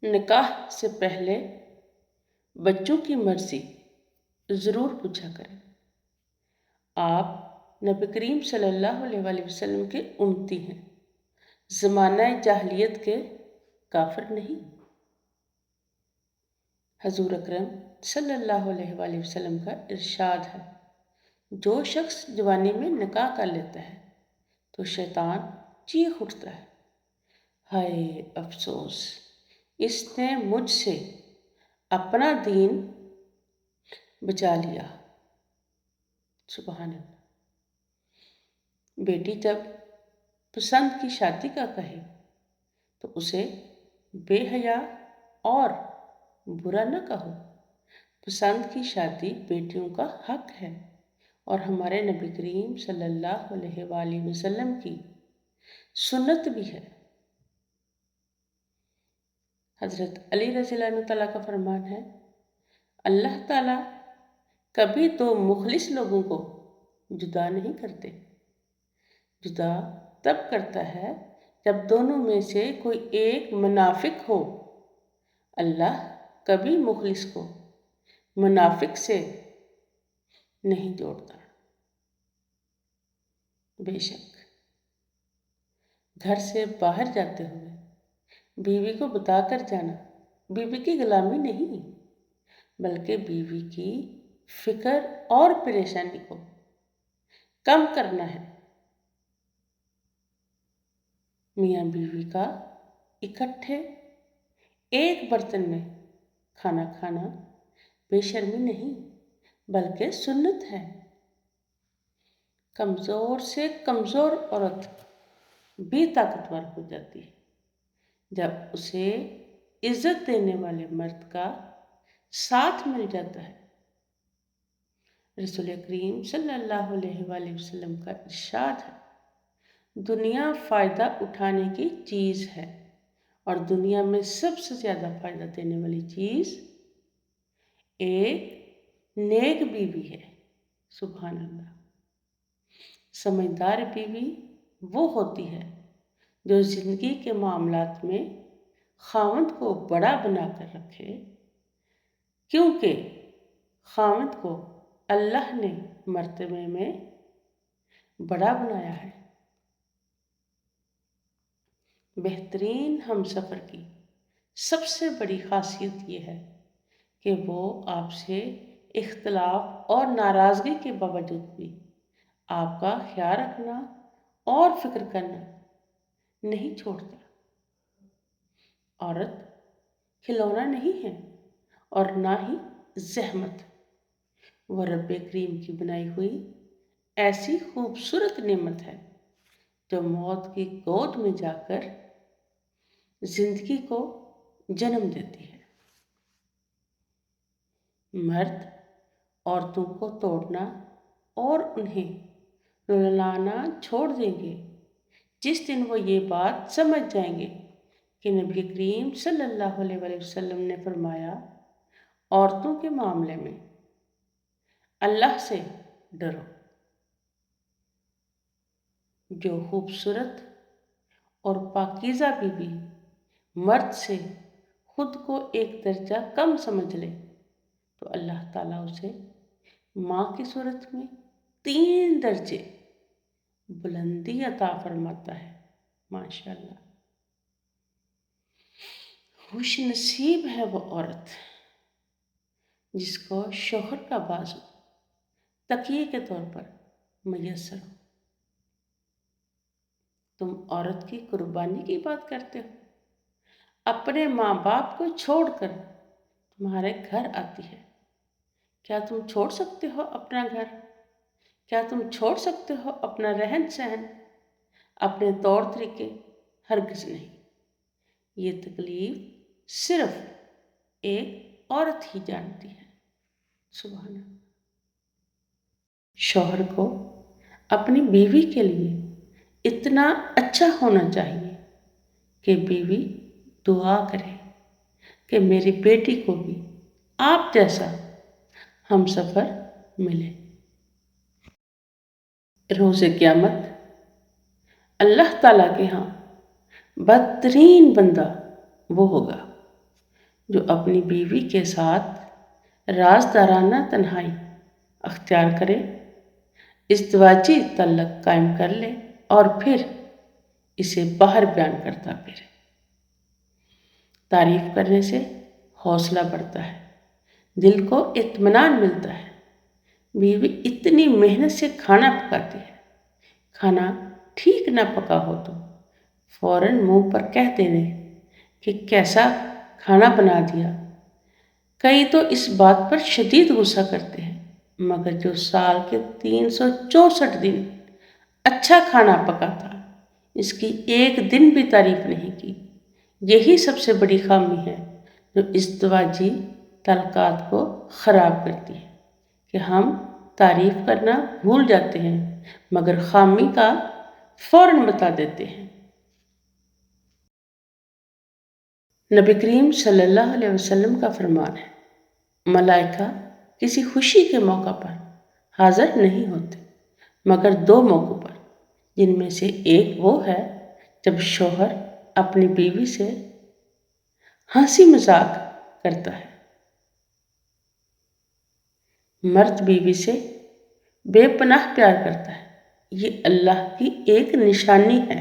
نکاح سے پہلے بچوں کی مرضی ضرور پوچھا کریں۔ آپ نبی کریم صلی اللہ علیہ وآلہ وسلم کے امتی ہیں، زمانہ جاہلیت کے کافر نہیں۔ حضور اکرم صلی اللہ علیہ وآلہ وسلم کا ارشاد ہے، جو شخص جوانی میں نکاح کر لیتا ہے تو شیطان چیخ اٹھتا ہے، ہائے افسوس، اس نے مجھ سے اپنا دین بچا لیا۔ سبحان اللہ۔ بیٹی جب پسند کی شادی کا کہے تو اسے بے حیا اور برا نہ کہو۔ پسند کی شادی بیٹیوں کا حق ہے اور ہمارے نبی کریم صلی اللہ علیہ وآلہ وسلم کی سنت بھی ہے۔ حضرت علی رضی اللہ عنہ تعالیٰ کا فرمان ہے، اللہ تعالیٰ کبھی دو مخلص لوگوں کو جدا نہیں کرتے۔ جدا تب کرتا ہے جب دونوں میں سے کوئی ایک منافق ہو۔ اللہ کبھی مخلص کو منافق سے نہیں جوڑتا۔ بے شک گھر سے باہر جاتے ہوئے بیوی کو بتا کر جانا بیوی کی غلامی نہیں، بلکہ بیوی کی فکر اور پریشانی کو کم کرنا ہے۔ میاں بیوی کا اکٹھے ایک برتن میں کھانا کھانا بے شرمی نہیں، بلکہ سنت ہے۔ کمزور سے کمزور عورت بھی طاقتور ہو جاتی ہے جب اسے عزت دینے والے مرد کا ساتھ مل جاتا ہے۔ رسول کریم صلی اللہ علیہ وآلہ وسلم کا ارشاد ہے، دنیا فائدہ اٹھانے کی چیز ہے اور دنیا میں سب سے زیادہ فائدہ دینے والی چیز ایک نیک بیوی ہے۔ سبحان اللہ۔ سمجھدار بیوی وہ ہوتی ہے جو زندگی کے معاملات میں خاوند کو بڑا بنا کر رکھے، کیونکہ خاوند کو اللہ نے مرتبے میں بڑا بنایا ہے۔ بہترین ہمسفر کی سب سے بڑی خاصیت یہ ہے کہ وہ آپ سے اختلاف اور ناراضگی کے باوجود بھی آپ کا خیال رکھنا اور فکر کرنا نہیں چھوڑتا۔ عورت کھلونا نہیں ہے اور نہ ہی زحمت، وہ رب کریم کی بنائی ہوئی ایسی خوبصورت نعمت ہے جو موت کی گود میں جا کر زندگی کو جنم دیتی ہے۔ مرد عورتوں کو توڑنا اور انہیں رلانا چھوڑ دیں گے جس دن وہ یہ بات سمجھ جائیں گے کہ نبی کریم صلی اللہ علیہ وآلہ وسلم نے فرمایا، عورتوں کے معاملے میں اللہ سے ڈرو۔ جو خوبصورت اور پاکیزہ بیوی مرد سے خود کو ایک درجہ کم سمجھ لے تو اللہ تعالیٰ اسے ماں کی صورت میں 3 درجے بلندی عطا فرماتا ہے۔ ماشاءاللہ۔ خوش نصیب ہے وہ عورت جس کو شوہر کا بازو تکیے کے طور پر میسر ہو۔ تم عورت کی قربانی کی بات کرتے ہو، اپنے ماں باپ کو چھوڑ کر تمہارے گھر آتی ہے۔ کیا تم چھوڑ سکتے ہو اپنا گھر؟ کیا تم چھوڑ سکتے ہو اپنا رہن سہن، اپنے طور طریقے؟ ہرگز نہیں۔ یہ تکلیف صرف ایک عورت ہی جانتی ہے۔ سبحان اللہ۔ شوہر کو اپنی بیوی کے لیے اتنا اچھا ہونا چاہیے کہ بیوی دعا کرے کہ میری بیٹی کو بھی آپ جیسا ہمسفر ملے۔ روز قیامت اللہ تعالیٰ کے ہاں بدترین بندہ وہ ہوگا جو اپنی بیوی کے ساتھ رازدارانہ تنہائی اختیار کرے، ازدواجی تعلق قائم کر لے اور پھر اسے باہر بیان کرتا پھرے۔ تعریف کرنے سے حوصلہ بڑھتا ہے، دل کو اطمینان ملتا ہے۔ بیوی اتنی محنت سے کھانا پکاتی ہے، کھانا ٹھیک نہ پکا ہو تو فوراً منہ پر کہہ دینے کہ کیسا کھانا بنا دیا۔ کئی تو اس بات پر شدید غصہ کرتے ہیں، مگر جو سال کے 364 دن اچھا کھانا پکاتا، اس کی ایک دن بھی تعریف نہیں کی۔ یہی سب سے بڑی خامی ہے جو ازدواجی تعلقات کو خراب کرتی ہے کہ ہم تعریف کرنا بھول جاتے ہیں مگر خامی کا فوراً بتا دیتے ہیں۔ نبی کریم صلی اللہ علیہ وسلم کا فرمان ہے، ملائکہ کسی خوشی کے موقع پر حاضر نہیں ہوتے مگر 2 موقعوں پر، جن میں سے ایک وہ ہے جب شوہر اپنی بیوی سے ہنسی مذاق کرتا ہے۔ مرد بیوی سے بے پناہ پیار کرتا ہے، یہ اللہ کی ایک نشانی ہے،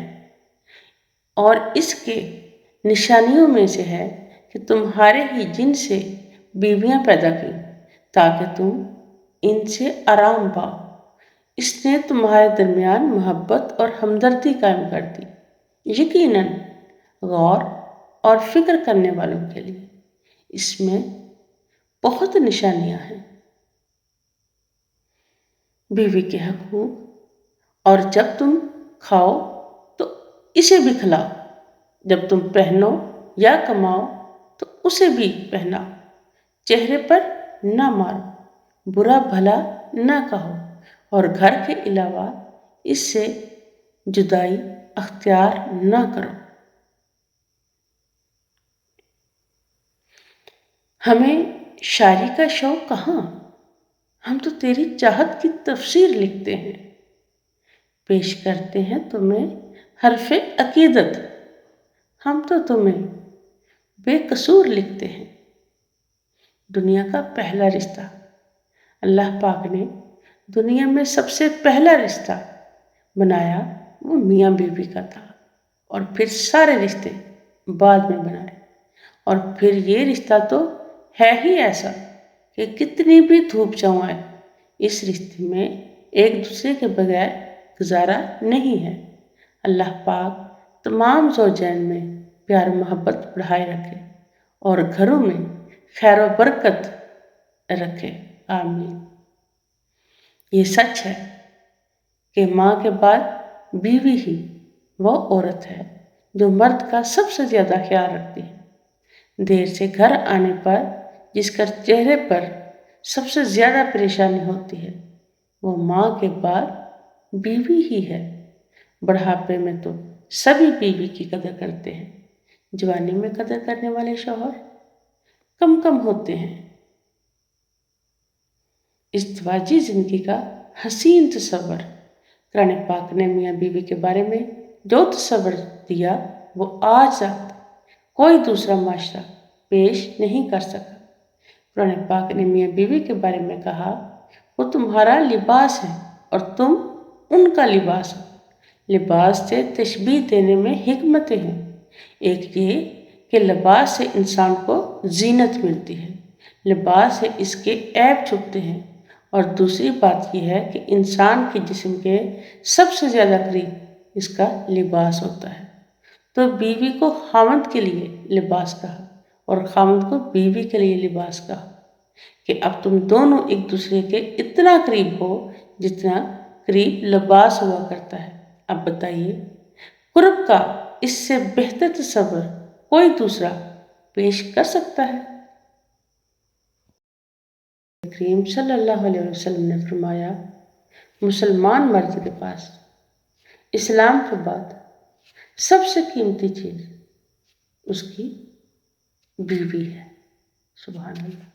اور اس کے نشانیوں میں سے ہے کہ تمہارے ہی جن سے بیویاں پیدا کی تاکہ تم ان سے آرام پاؤ۔ اس نے تمہارے درمیان محبت اور ہمدردی قائم کر دی۔ یقیناً غور اور فکر کرنے والوں کے لیے اس میں بہت نشانیاں ہیں۔ بیوی کے حقوق، اور جب تم کھاؤ تو اسے بھی کھلاؤ، جب تم پہنو یا کماؤ تو اسے بھی پہناؤ، چہرے پر نہ مارو، برا بھلا نہ کہو، اور گھر کے علاوہ اس سے جدائی اختیار نہ کرو۔ ہمیں شاعری کا شوق کہاں، ہم تو تیری چاہت کی تفسیر لکھتے ہیں، پیش کرتے ہیں تمہیں حرف عقیدت، ہم تو تمہیں بے قصور لکھتے ہیں۔ دنیا کا پہلا رشتہ، اللہ پاک نے دنیا میں سب سے پہلا رشتہ بنایا وہ میاں بیوی کا تھا، اور پھر سارے رشتے بعد میں بنائے، اور پھر یہ رشتہ تو ہے ہی ایسا کہ کتنی بھی دھوپ چھاؤں آئے اس رشتے میں ایک دوسرے کے بغیر گزارا نہیں ہے۔ اللہ پاک تمام زوجین میں پیار محبت بڑھائے رکھے اور گھروں میں خیر و برکت رکھے، آمین۔ یہ سچ ہے کہ ماں کے بعد بیوی ہی وہ عورت ہے جو مرد کا سب سے زیادہ خیال رکھتی ہے۔ دیر سے گھر آنے پر جس کا چہرے پر سب سے زیادہ پریشانی ہوتی ہے وہ ماں کے بعد بیوی ہی ہے۔ بڑھاپے میں تو سبھی بیوی کی قدر کرتے ہیں، جوانی میں قدر کرنے والے شوہر کم ہوتے ہیں۔ ازدواجی زندگی کا حسین تصور، قرآن پاک نے میاں بیوی کے بارے میں جو تصور دیا وہ آج تک کوئی دوسرا معاشرہ پیش نہیں کر سکا۔ قرآن پاک نے میاں بیوی کے بارے میں کہا، وہ تمہارا لباس ہے اور تم ان کا لباس ہو۔ لباس سے تشبیہ دینے میں حکمتیں ہیں، ایک یہ کہ لباس سے انسان کو زینت ملتی ہے، لباس سے اس کے عیب چھپتے ہیں، اور دوسری بات یہ ہے کہ انسان کے جسم کے سب سے زیادہ قریب اس کا لباس ہوتا ہے۔ تو بیوی کو خاوند کے لیے لباس کہا اور خاوند کو بیوی کے لیے لباس کہا کہ اب تم دونوں ایک دوسرے کے اتنا قریب ہو جتنا قریب لباس ہوا کرتا ہے۔ اب بتائیے قرب کا اس سے بہتر تصور کوئی دوسرا پیش کر سکتا ہے؟ کریم صلی اللہ علیہ وسلم نے فرمایا، مسلمان مرد کے پاس اسلام کے بعد سب سے قیمتی چیز اس کی بیوی ہے۔ سبحان اللہ۔